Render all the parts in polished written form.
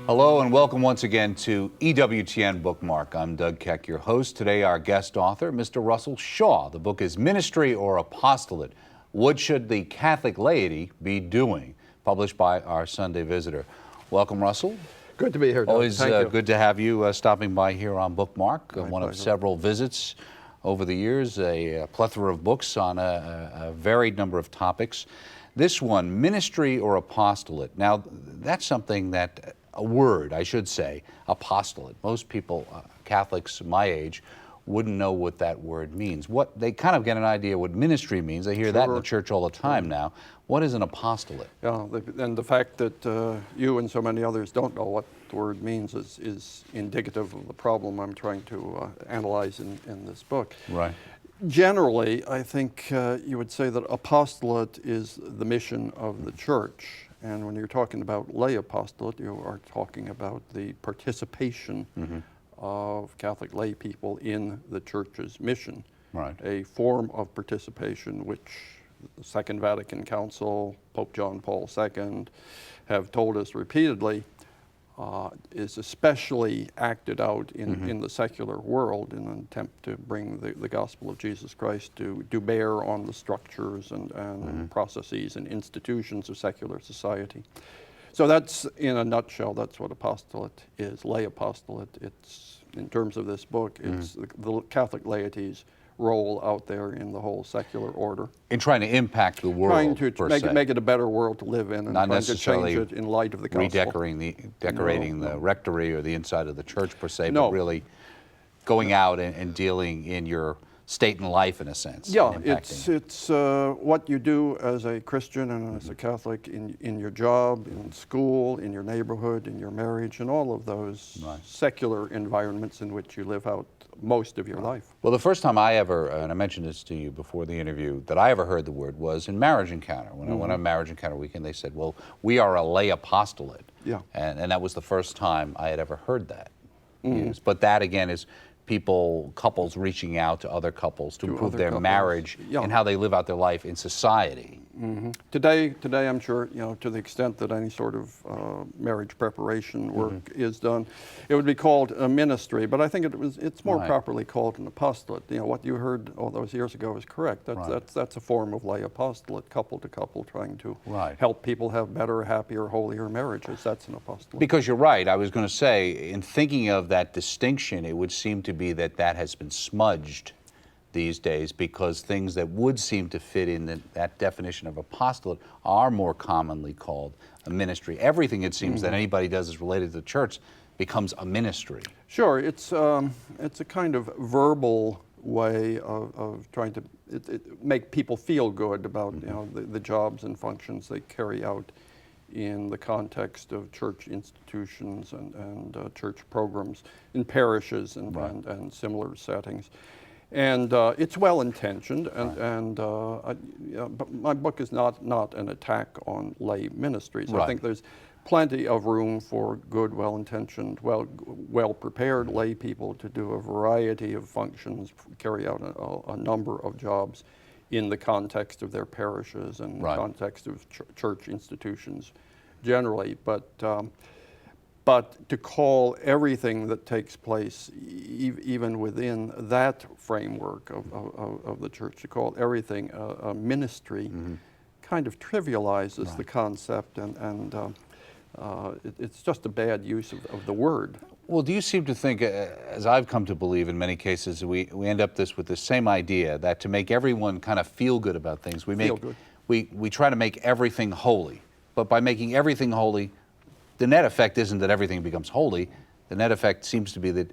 Hello and welcome once again to EWTN Bookmark. I'm Doug Keck, your host. Today our guest author, Mr. Russell Shaw. The book is Ministry or Apostolate? What Should the Catholic Laity Be Doing? Published by our Sunday Visitor. Welcome, Russell. Good to be here, Doug. Always good to have you stopping by here on Bookmark. One pleasure. of several visits over the years, a plethora of books on a varied number of topics. This one, Ministry or Apostolate. Now, that's something that, a word, I should say, apostolate. Most people, Catholics my age, wouldn't know what that word means. They kind of get an idea what ministry means. They hear that in the church all the time now. What is an apostolate? Yeah, and the fact that you and so many others don't know what the word means is indicative of the problem I'm trying to analyze in this book. Right. Generally, I think you would say that apostolate is the mission of the church. And when you're talking about lay apostolate, you are talking about the participation of Catholic lay people in the church's mission. Right. A form of participation which the Second Vatican Council, Pope John Paul II have told us repeatedly is especially acted out in the secular world in an attempt to bring the gospel of Jesus Christ to bear on the structures and processes and institutions of secular society. So that's, in a nutshell, that's what apostolate is, lay apostolate. It's, in terms of this book, it's the Catholic laity's role out there in the whole secular order. In trying to impact the world, trying to make it a better world to live in, and not trying to necessarily change it in light of the gospel. Decorating the rectory or the inside of the church per se, No. but really going out and dealing in your state and life, in a sense. Yeah, and impacting it's what you do as a Christian and as a Catholic in your job, in school, in your neighborhood, in your marriage, and all of those secular environments in which you live out most of your life. Well, the first time I ever, and I mentioned this to you before the interview, that I ever heard the word was in Marriage Encounter. When I went on Marriage Encounter weekend, they said, well, we are a lay apostolate. Yeah. And that was the first time I had ever heard that used. But that, again, is couples reaching out to other couples to improve their marriage and how they live out their life in society. Today, I'm sure, to the extent that any sort of marriage preparation work is done, it would be called a ministry. But I think it's more properly called an apostolate. What you heard all those years ago is correct. That's a form of lay apostolate, couple to couple, trying to help people have better, happier, holier marriages. That's an apostolate. Because you're right. I was going to say, in thinking of that distinction, it would seem to be that has been smudged these days, because things that would seem to fit in that definition of apostolate are more commonly called a ministry. Everything, it seems, that anybody does is related to the church becomes a ministry. Sure, it's a kind of verbal way of trying to make people feel good about the jobs and functions they carry out in the context of church institutions and church programs in parishes and similar settings. And it's well-intentioned, but my book is not an attack on lay ministries. I think there's plenty of room for good, well-intentioned, well-prepared lay people to do a variety of functions, carry out a number of jobs in the context of their parishes and the context of church institutions generally. But to call everything that takes place, even within that framework of the church, to call everything a ministry, kind of trivializes the concept, and it's just a bad use of the word. Well, do you seem to think, as I've come to believe in many cases, we end up with the same idea, that to make everyone kind of feel good about things, we try to make everything holy. But by making everything holy, the net effect isn't that everything becomes holy. The net effect seems to be that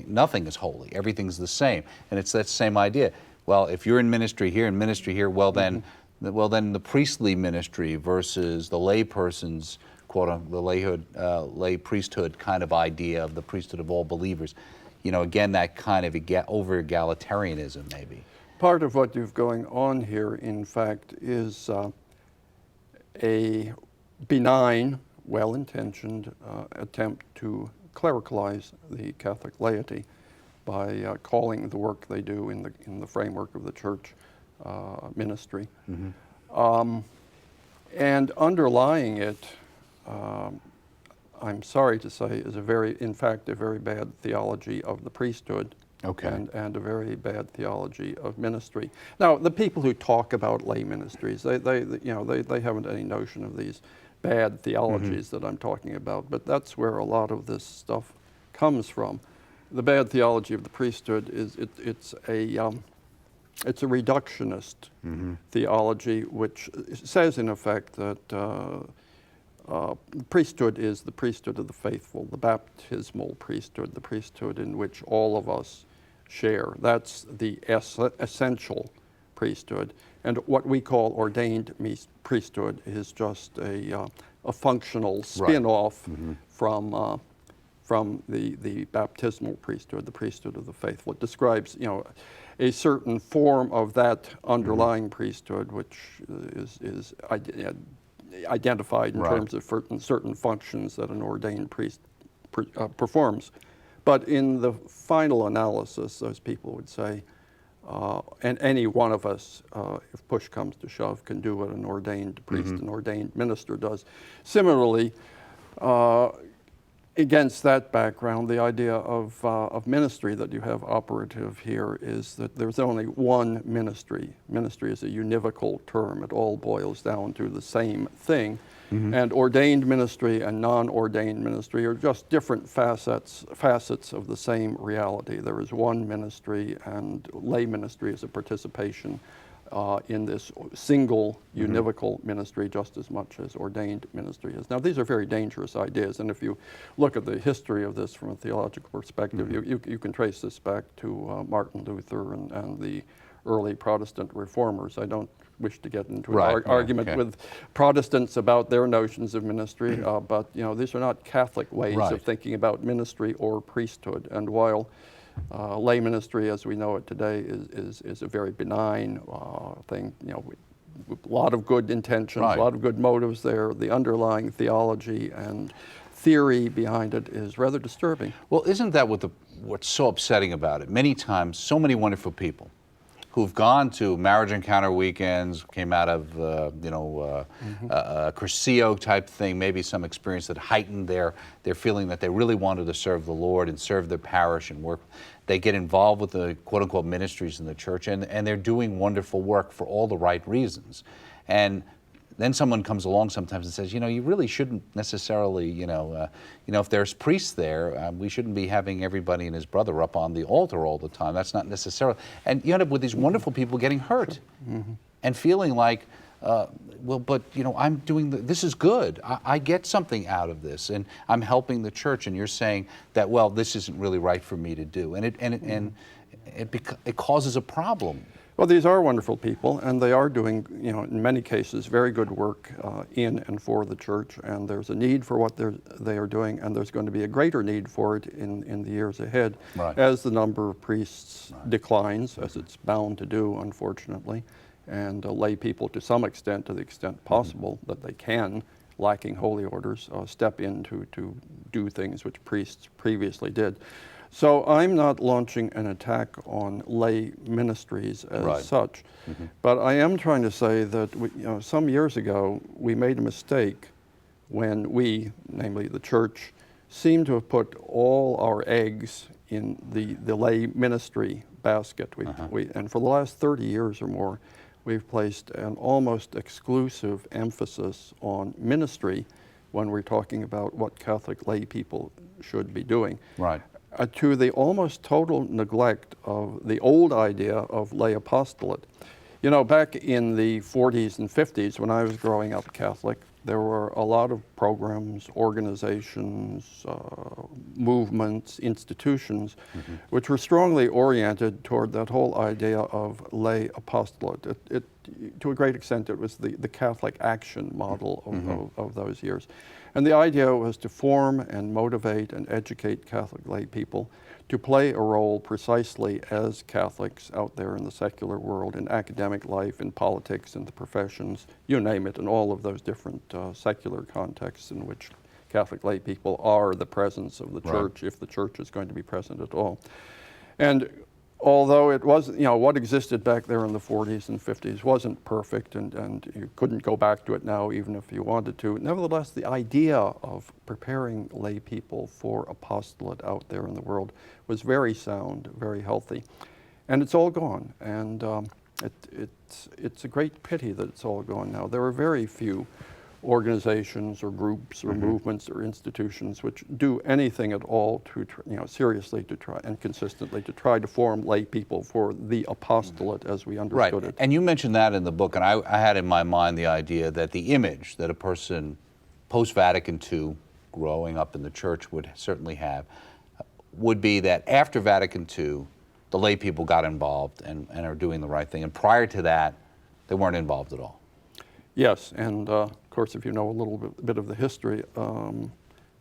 nothing is holy. Everything's the same, and it's that same idea. Well, if you're in ministry here, well then the priestly ministry versus the lay person's the lay priesthood kind of idea of the priesthood of all believers. Again, that kind of over egalitarianism, maybe. Part of what you've going on here, in fact, is a benign, well-intentioned attempt to clericalize the Catholic laity by calling the work they do in the framework of the church ministry. And underlying it, I'm sorry to say, is in fact, a very bad theology of the priesthood. Okay. And a very bad theology of ministry. Now, the people who talk about lay ministries, they haven't any notion of these bad theologies that I'm talking about, but that's where a lot of this stuff comes from. The bad theology of the priesthood is it's a reductionist theology, which says in effect that priesthood is the priesthood of the faithful, the baptismal priesthood, the priesthood in which all of us share. That's the essential priesthood. And what we call ordained priesthood is just a functional spin-off from the baptismal priesthood, the priesthood of the faithful. It describes, a certain form of that underlying priesthood, which is identified in terms of certain functions that an ordained priest performs. But in the final analysis, those people would say, and any one of us, if push comes to shove, can do what an ordained priest, an ordained minister does. Similarly, against that background, the idea of ministry that you have operative here is that there's only one ministry. Ministry is a univocal term. It all boils down to the same thing. And ordained ministry and non-ordained ministry are just different facets of the same reality. There is one ministry, and lay ministry is a participation in this single univocal ministry just as much as ordained ministry is. Now, these are very dangerous ideas, and if you look at the history of this from a theological perspective, you can trace this back to Martin Luther and the early Protestant reformers. I don't wish to get into an argument with Protestants about their notions of ministry, but these are not Catholic ways of thinking about ministry or priesthood. And while lay ministry, as we know it today, is a very benign thing, with a lot of good intentions, a lot of good motives there, the underlying theology and theory behind it is rather disturbing. Well, isn't that what's so upsetting about it? Many times, so many wonderful people who've gone to marriage encounter weekends, came out of a Cursillo type thing, maybe some experience that heightened their feeling that they really wanted to serve the Lord and serve their parish and work. They get involved with the quote-unquote ministries in the church, and they're doing wonderful work for all the right reasons. And then someone comes along sometimes and says, you really shouldn't necessarily, if there's priests there, we shouldn't be having everybody and his brother up on the altar all the time. That's not necessarily. And you end up with these wonderful people getting hurt and feeling like, I'm doing this is good. I get something out of this, and I'm helping the church. And you're saying that, this isn't really right for me to do, and it causes a problem. Well, these are wonderful people, and they are doing, in many cases, very good work in and for the church, and there's a need for what they are doing, and there's going to be a greater need for it in the years ahead as the number of priests declines, as it's bound to do, unfortunately, and lay people, to some extent, to the extent possible that they can, lacking holy orders, step in to do things which priests previously did. So I'm not launching an attack on lay ministries as such, but I am trying to say that some years ago we made a mistake when we, namely the church, seemed to have put all our eggs in the lay ministry basket. And for the last 30 years or more, we've placed an almost exclusive emphasis on ministry when we're talking about what Catholic lay people should be doing. To the almost total neglect of the old idea of lay apostolate. Back in the 40s and 50s, when I was growing up Catholic, there were a lot of programs, organizations, movements, institutions, which were strongly oriented toward that whole idea of lay apostolate. To a great extent, it was the Catholic action model of those years. And the idea was to form and motivate and educate Catholic lay people to play a role precisely as Catholics out there in the secular world, in academic life, in politics, in the professions, you name it, in all of those different secular contexts in which Catholic lay people are the presence of the church, if the church is going to be present at all. And although it was, what existed back there in the 40s and 50s wasn't perfect, and you couldn't go back to it now even if you wanted to. Nevertheless, the idea of preparing lay people for apostolate out there in the world was very sound, very healthy. And it's all gone. And it's a great pity that it's all gone now. There are very few organizations or groups or movements or institutions which do anything at all to seriously to try and consistently to try to form lay people for the apostolate as we understood it. And you mentioned that in the book, and I had in my mind the idea that the image that a person post-Vatican II growing up in the church would certainly have would be that after Vatican II, the lay people got involved and are doing the right thing, and prior to that, they weren't involved at all. Yes, and of course, if you know a little bit of the history, the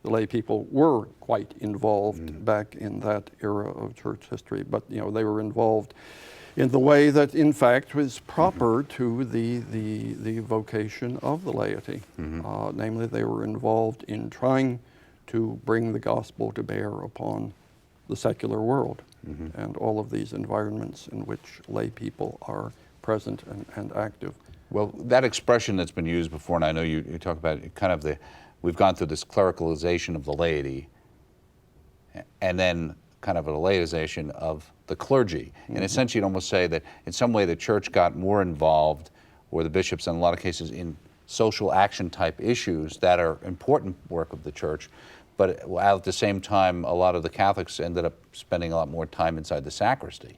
lay people were quite involved back in that era of church history, but they were involved in the way that, in fact, was proper to the vocation of the laity. Namely, they were involved in trying to bring the gospel to bear upon the secular world and all of these environments in which lay people are present and active. Well, that expression that's been used before, and I know you talk about it, kind of we've gone through this clericalization of the laity, and then kind of a laicization of the clergy. And essentially you'd almost say that in some way the church got more involved, or the bishops in a lot of cases, in social action type issues that are important work of the church, but at the same time a lot of the Catholics ended up spending a lot more time inside the sacristy.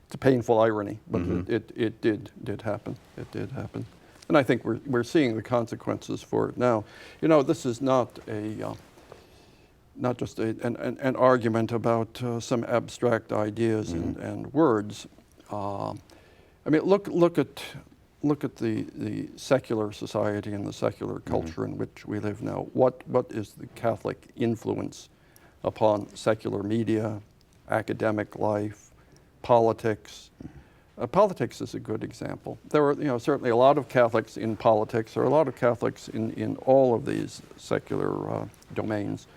It's a painful irony, but it did happen. It did happen, and I think we're seeing the consequences for it now. This is not just an argument about some abstract ideas and words. I mean, look at the secular society and the secular culture in which we live now. What is the Catholic influence upon secular media, academic life, politics? Politics is a good example. There are certainly a lot of Catholics in politics. There are a lot of Catholics in all of these secular domains,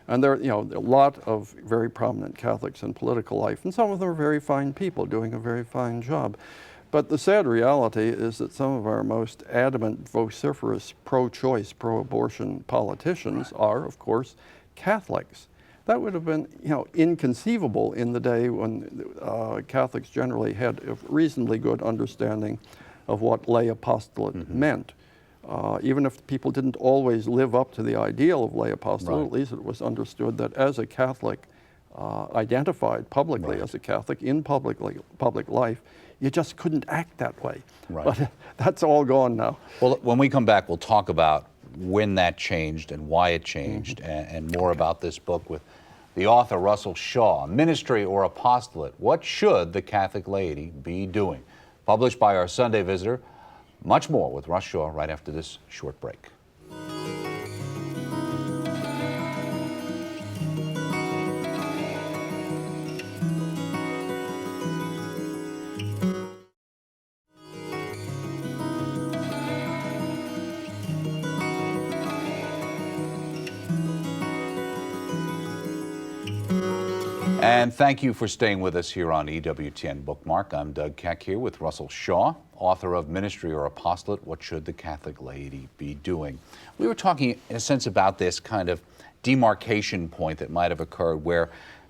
and there are a lot of very prominent Catholics in political life, and some of them are very fine people doing a very fine job. But the sad reality is that some of our most adamant, vociferous, pro-choice, pro-abortion politicians are, of course, Catholics. That would have been, inconceivable in the day when Catholics generally had a reasonably good understanding of what lay apostolate meant. Even if people didn't always live up to the ideal of lay apostolate, at least it was understood that as a Catholic, identified publicly as a Catholic in public life, you just couldn't act that way. But that's all gone now. Well, when we come back, we'll talk about when that changed and why it changed, and more about this book with the author Russell Shaw, Ministry or Apostolate, What Should the Catholic Laity Be Doing? Published by our Sunday Visitor. Much more with Russ Shaw right after this short break. And thank you for staying with us here on EWTN Bookmark. I'm Doug Keck here with Russell Shaw, author of Ministry or Apostolate, What Should the Catholic Laity Be Doing? We were talking, in a sense, about this kind of demarcation point that might have occurred where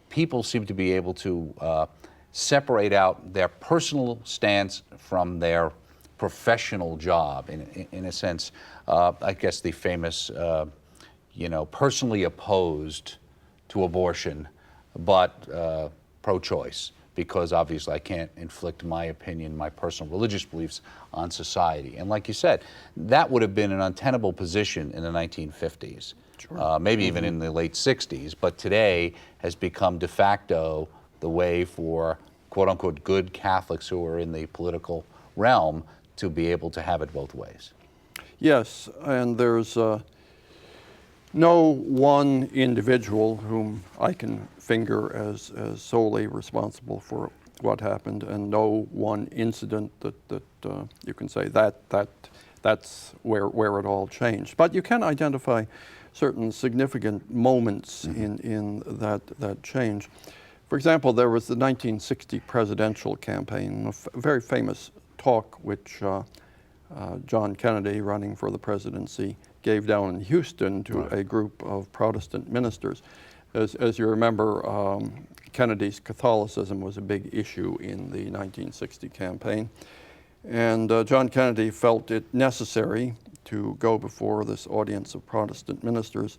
people seem to be able to separate out their personal stance from their professional job. In a sense, I guess the famous, personally opposed to abortion, but pro-choice, because obviously I can't inflict my opinion, my personal religious beliefs on society. And like you said, that would have been an untenable position in the 1950s, maybe even in the late 60s, but today has become de facto the way for quote-unquote good Catholics who are in the political realm to be able to have it both ways. Yes, and there's no one individual whom I can finger as solely responsible for what happened, and no one incident that you can say that's where it all changed. But you can identify certain significant moments in that change. For example, there was the 1960 presidential campaign, a very famous talk which John Kennedy, running for the presidency, gave down in Houston to a group of Protestant ministers. As you remember, Kennedy's Catholicism was a big issue in the 1960 campaign. And John Kennedy felt it necessary to go before this audience of Protestant ministers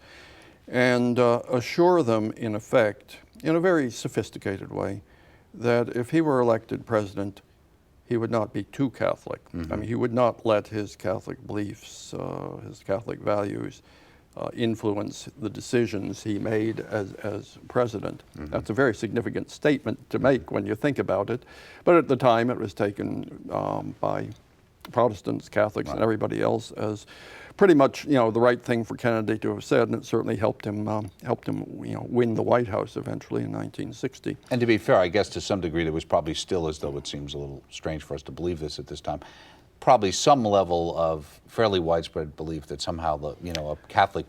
and assure them, in effect, in a very sophisticated way, that if he were elected president, he would not be too Catholic. I mean, he would not let his Catholic beliefs, his Catholic values, influence the decisions he made as president. That's a very significant statement to make when you think about it. But at the time, it was taken by Protestants, Catholics, and everybody else as pretty much, the right thing for Kennedy to have said, and it certainly helped him, win the White House eventually in 1960. And to be fair, I guess to some degree there was probably still, as though it seems a little strange for us to believe this at this time, probably some level of fairly widespread belief that somehow a Catholic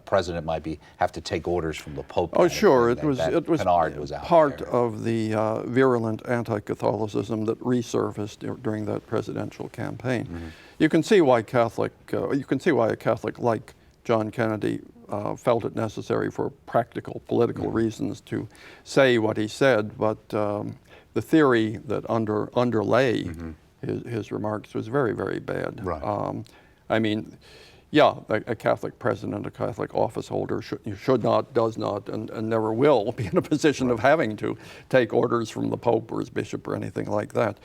president might have to take orders from the Pope. Oh, sure, it was part there. of the virulent anti-Catholicism that resurfaced during that presidential campaign. You can see why a Catholic like John Kennedy felt it necessary for practical political reasons to say what he said, but the theory that underlay his remarks was very, very bad. Right. I mean, yeah, a Catholic president, a Catholic office holder should not, does not, and never will be in a position of having to take orders from the Pope or his bishop or anything like that.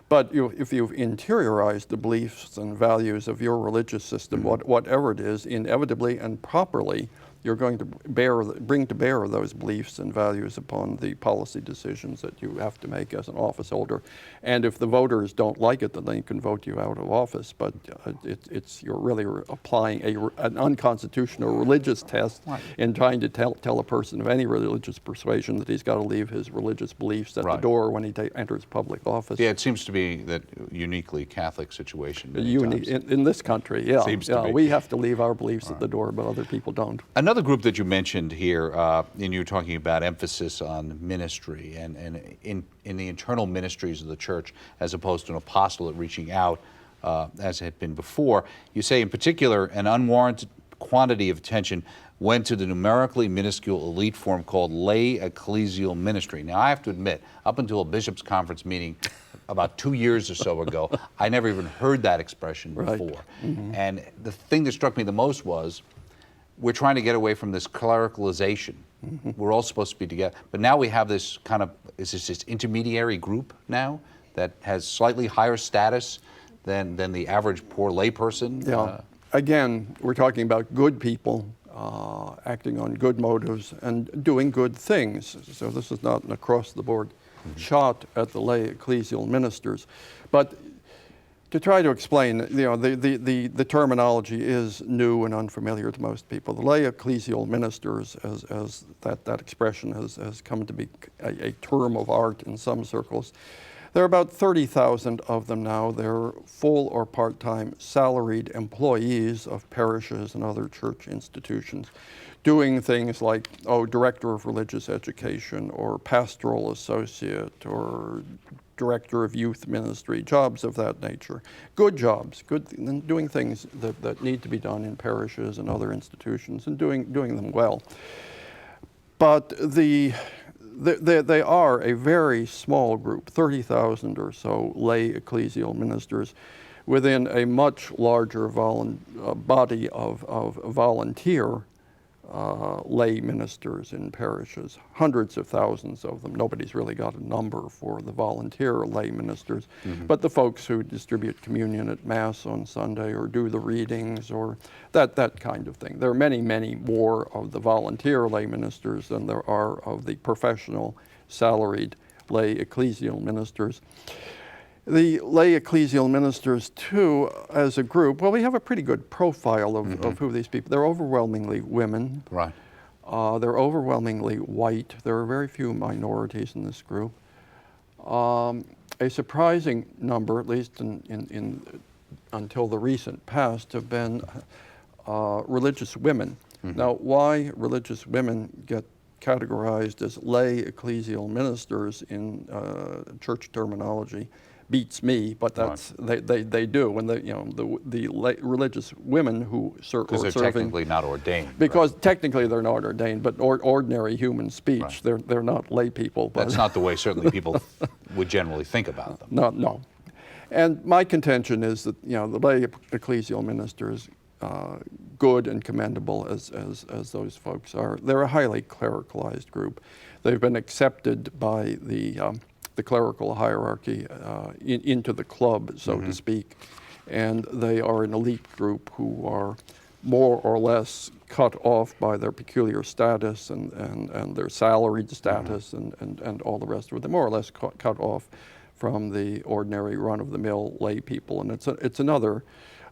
But if you've interiorized the beliefs and values of your religious system, whatever it is, inevitably and properly, you're going to bring to bear those beliefs and values upon the policy decisions that you have to make as an office holder. And if the voters don't like it, then they can vote you out of office. But you're really applying an unconstitutional religious test in trying to tell a person of any religious persuasion that he's got to leave his religious beliefs at the door when he enters public office. Yeah, it seems to be that uniquely Catholic situation. In this country, yeah. Seems to be. We have to leave our beliefs at the door, but other people don't. Another group that you mentioned here, and you were talking about emphasis on ministry and in the internal ministries of the church as opposed to an apostolate reaching out as had been before. You say in particular an unwarranted quantity of attention went to the numerically minuscule elite form called lay ecclesial ministry. Now I have to admit, up until a bishops' conference meeting about 2 years or so ago, I never even heard that expression before. And the thing that struck me the most was, we're trying to get away from this clericalization. We're all supposed to be together. But now we have this kind of, is this intermediary group now that has slightly higher status than the average poor layperson? Yeah. Again, we're talking about good people acting on good motives and doing good things. So this is not an across-the-board shot at the lay ecclesial ministers. But to try to explain, the terminology is new and unfamiliar to most people. The lay ecclesial ministers, as that expression has come to be a term of art in some circles, there are about 30,000 of them now. They're full or part-time salaried employees of parishes and other church institutions, doing things like, director of religious education or pastoral associate or director of youth ministry, jobs of that nature. Good jobs, doing things that need to be done in parishes and other institutions and doing them well. But they are a very small group, 30,000 or so lay ecclesial ministers within a much larger body of volunteer lay ministers in parishes, hundreds of thousands of them. Nobody's really got a number for the volunteer lay ministers, but the folks who distribute communion at Mass on Sunday or do the readings or that kind of thing. There are many, many more of the volunteer lay ministers than there are of the professional salaried lay ecclesial ministers. The lay ecclesial ministers, too, as a group, well, we have a pretty good profile of who these people. They're overwhelmingly women. Right. They're overwhelmingly white. There are very few minorities in this group. A surprising number, at least until the recent past, have been religious women. Now, why religious women get categorized as lay ecclesial ministers in church terminology beats me, but that's they do. And the religious women who serve, because they're technically not ordained. Because technically they're not ordained, but ordinary human speech. Right. They're not lay people. But that's not the way certainly people would generally think about them. No. And my contention is that the lay ecclesial ministers, good and commendable as those folks are, they're a highly clericalized group. They've been accepted by the clerical hierarchy into the club, so to speak, and they are an elite group who are more or less cut off by their peculiar status and their salaried status and all the rest of it. They're more or less cut off from the ordinary run-of-the-mill lay people, and it's another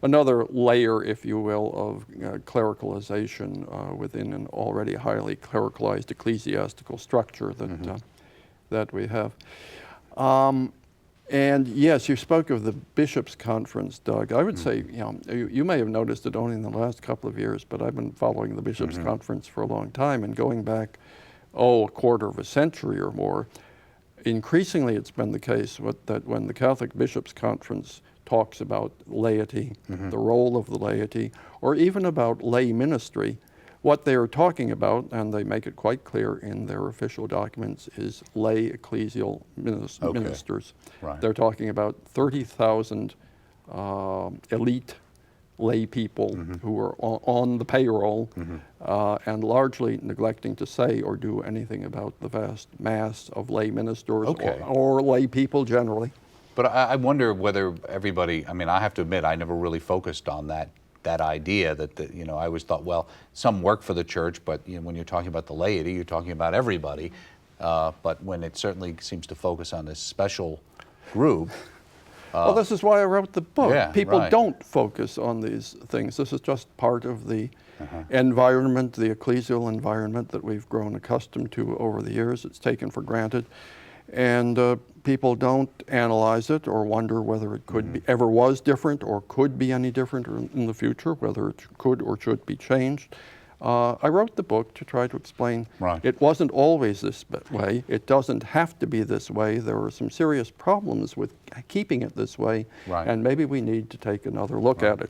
layer, if you will, of clericalization within an already highly clericalized ecclesiastical structure that we have. And yes, you spoke of the Bishops' Conference, Doug. I would say, you may have noticed it only in the last couple of years, but I've been following the Bishops' Conference for a long time, and going back, a quarter of a century or more, increasingly it's been the case that when the Catholic Bishops' Conference talks about laity, the role of the laity, or even about lay ministry, what they are talking about, and they make it quite clear in their official documents, is lay ecclesial ministers. Right. They're talking about 30,000 elite lay people who are on the payroll and largely neglecting to say or do anything about the vast mass of lay ministers or lay people generally. But I wonder whether everybody, I mean, I have to admit, I never really focused on that idea that, I always thought, well, some work for the church, but when you're talking about the laity, you're talking about everybody. But when it certainly seems to focus on this special group. Well, this is why I wrote the book. Yeah, People don't focus on these things. This is just part of the environment, the ecclesial environment that we've grown accustomed to over the years. It's taken for granted. And people don't analyze it or wonder whether it could be, ever was different or could be any different in the future, whether it could or should be changed. I wrote the book to try to explain it wasn't always this way. It doesn't have to be this way. There are some serious problems with keeping it this way, and maybe we need to take another look at it.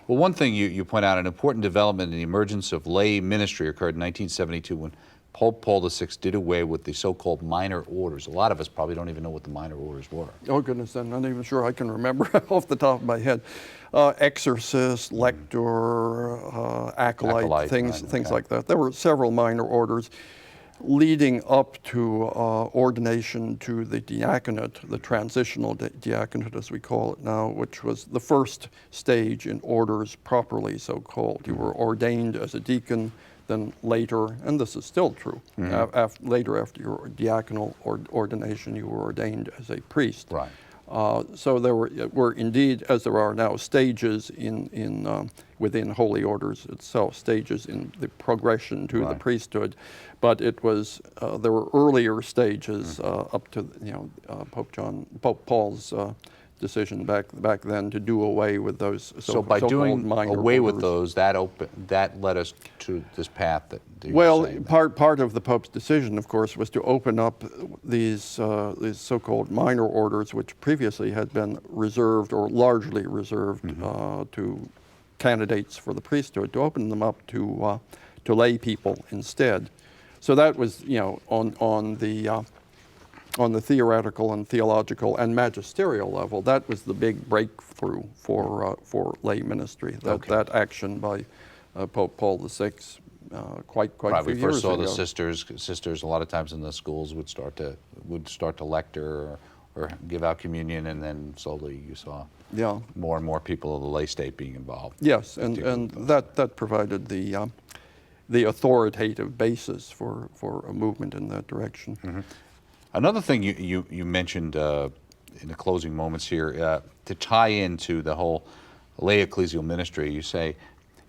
Well, one thing you point out, an important development in the emergence of lay ministry occurred in 1972 when Pope Paul VI did away with the so-called minor orders. A lot of us probably don't even know what the minor orders were. Oh, goodness, I'm not even sure I can remember off the top of my head. Exorcist, lector, acolyte, things like that. There were several minor orders leading up to ordination to the diaconate, the transitional diaconate as we call it now, which was the first stage in orders properly so called. You were ordained as a deacon, then later, and this is still true, later after your diaconal ordination, you were ordained as a priest. Right. So there were indeed, as there are now, stages within holy orders itself, stages in the progression to the priesthood, but it was there were earlier stages up to Pope Paul's decision back then to do away with those so by doing away with those, that led us to this path that you're saying. Part of the Pope's decision, of course, was to open up these so-called minor orders, which previously had been reserved or largely reserved to candidates for the priesthood, to open them up to lay people instead. So that was, on the theoretical and theological and magisterial level, that was the big breakthrough for lay ministry. That action by Pope Paul VI, quite a few years ago. We first saw the sisters a lot of times in the schools would start to lecture or give out communion, and then slowly you saw more and more people of the lay state being involved. Yes, and that provided the authoritative basis for a movement in that direction. Another thing you mentioned in the closing moments here, to tie into the whole lay ecclesial ministry, you say,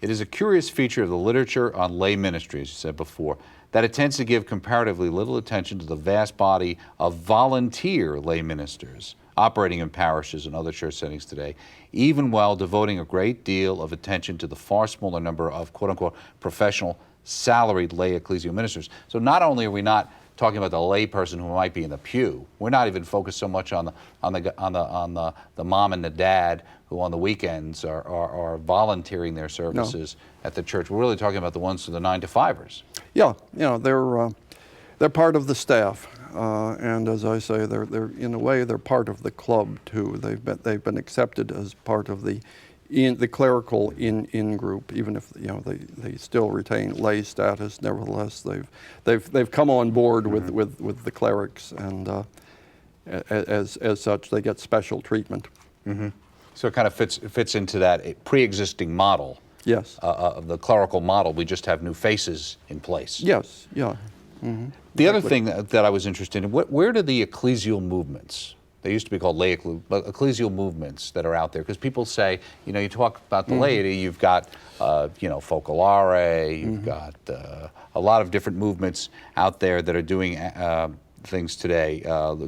it is a curious feature of the literature on lay ministry, as you said before, that it tends to give comparatively little attention to the vast body of volunteer lay ministers operating in parishes and other church settings today, even while devoting a great deal of attention to the far smaller number of quote-unquote professional salaried lay ecclesial ministers. So not only are we not talking about the lay person who might be in the pew, we're not even focused so much on the mom and the dad who on the weekends are volunteering their services at the church. We're really talking about the ones to the 9-to-5ers. Yeah, they're part of the staff, and as I say, they're in a way they're part of the club too. They've been accepted as part of the clerical in group, even if they still retain lay status. Nevertheless, they've come on board with the clerics, and as such, they get special treatment. Mm-hmm. So it kind of fits into that pre-existing model. Yes. Of the clerical model. We just have new faces in place. Yes. Yeah. Mm-hmm. The other thing that I was interested in, where do the ecclesial movements? They used to be called lay ecclesial movements that are out there, because people say, you talk about the laity, you've got, Focolare, you've got a lot of different movements out there that are doing things today.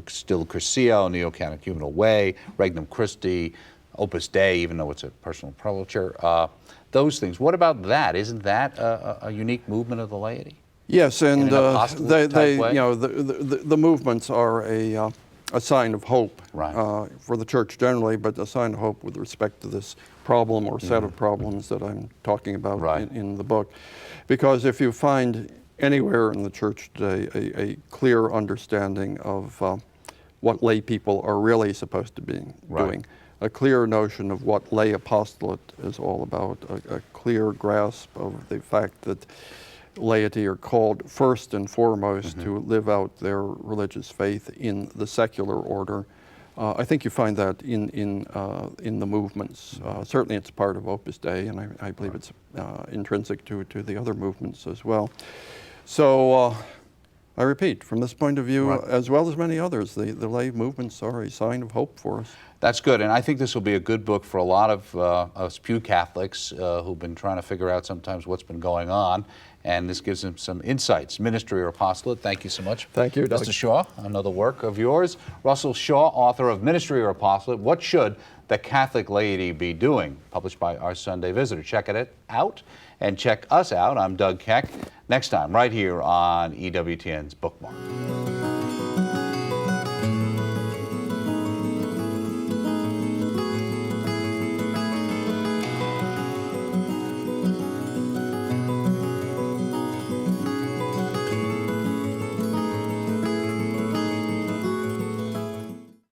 Still Curcio, Neo-Catechumenal Way, Regnum Christi, Opus Dei, even though it's a personal prelature. Those things. What about that? Isn't that a unique movement of the laity? Yes, and the movements are a sign of hope for the church generally, but a sign of hope with respect to this problem or set of problems that I'm talking about in the book. Because if you find anywhere in the church today a clear understanding of what lay people are really supposed to be doing, a clear notion of what lay apostolate is all about, a clear grasp of the fact that laity are called first and foremost to live out their religious faith in the secular order. I think you find that in the movements. Certainly it's part of Opus Dei, and I believe it's intrinsic to the other movements as well. So I repeat, from this point of view, as well as many others, the lay movements are a sign of hope for us. That's good, and I think this will be a good book for a lot of us pew Catholics who've been trying to figure out sometimes what's been going on, and this gives them some insights. Ministry or Apostolate, thank you so much. Thank you, Doug. Mr. Shaw, another work of yours. Russell Shaw, author of Ministry or Apostolate, What Should the Catholic Laity Be Doing? Published by Our Sunday Visitor. Check it out, and check us out. I'm Doug Keck. Next time, right here on EWTN's Bookmark.